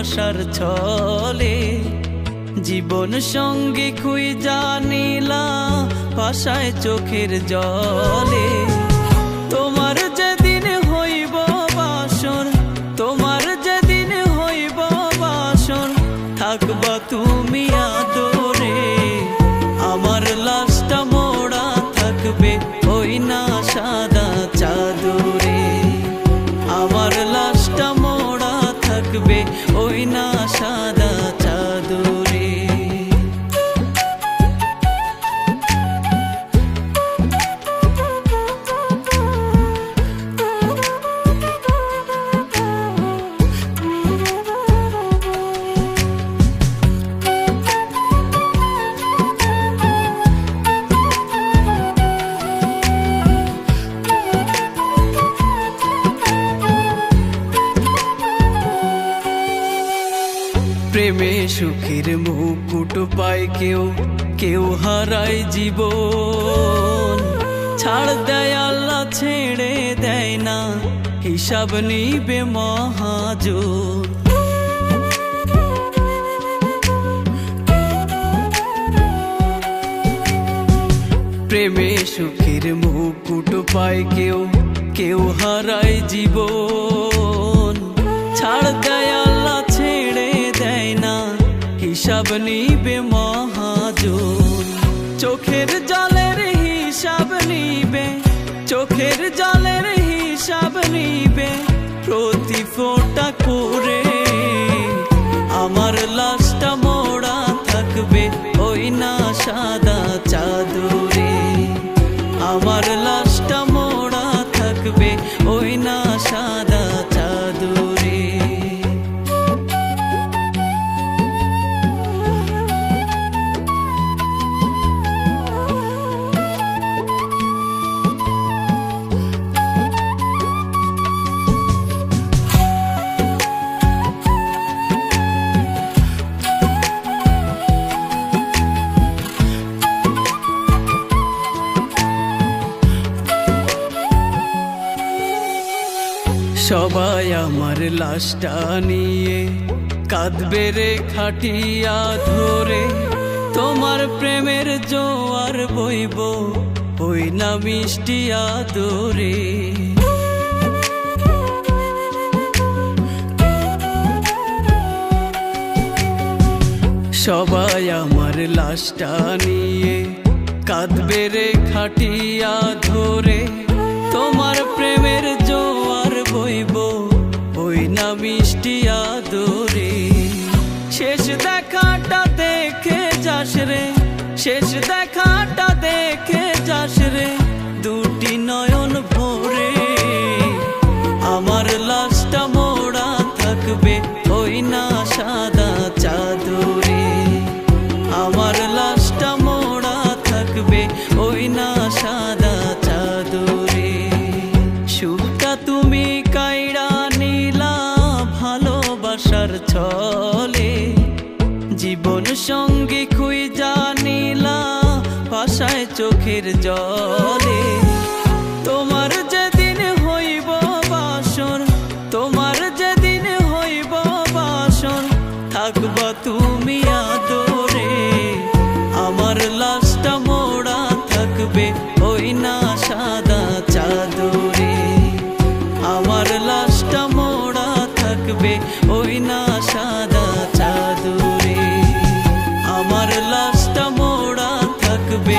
ভালোবাসার ছলে জীবন সঙ্গী খুঁজা নিলা ভাষায় চোখের জলে। তোমার যেদিন হইব বাসর, তোমার যেদিন হইব বাসর, থাকবা তুমি আদরে। আমার লাশটা মোড়া থাকবে ওই না সাদা চাদরে। আমার লাশটা মোড়া থাকবে ওই না সাদা চাদরে। প্রেমে সুখের মুকুট পায় কেউ, কেউ হারায় জীবন। ছাড় দেয় আল্লাহ, ছেড়ে দেয় না, হিসাব নিবে মহাজন। প্রেমে সুখের মুকুট পায় কেউ, কেউ হারায় জীবন। ছাড় দেয় আল্লাহ, ছেড়ে দেয় না, হিসাব নিবে মহাজন। চোখের জলের হিসাব নিবে, চোখের জলের হিসাব নিবে প্রতি ফোঁটা করে। আমার লাশটা মোড়া থাকবে ওই না সাদা চাদরে। আমার লাশটা মোড়া থাকবে ওই না সাদা চাদরে। সবাই আমার লাশটা নিয়ে কাঁদবে রে খাটিয়া ধরে। তোমার প্রেমের জোয়ার বইব ওই না মিষ্টি আদরে। সবাই আমার লাশটা নিয়ে কাঁদবে রে খাটিয়া ধরে। তোমার প্রেমের জোয়ার বইব ওই না মিষ্টি আদরে। শেষ দেখাটা দেখে যাস রে, শেষ দেখাটা দেখে যাস রে দুটি নয়ন ভরে। আমার লাশটা মোড়া থাকবে ওই না সাদা চাদরে। আমার লাশটা মোড়া থাকবে ওই না সাদা চাদরে। সুখটা তুমি কাইড়া নিলা ভালোবাসার ছলে, জীবন সঙ্গী খুঁজা নিলা ভাষায় চোখের জলে। তোমার যেদিন হইব বাসর, তোমার যেদিন হইব বাসর, থাকবা তুমি আদরে। আমার লাশটা মোড়া থাকবে ওই না সাদা চাদরে। আমার লাশটা মোড়া থাকবে ওই না সাদা চাদরে। আমার লাশটা মোড়া থাকবে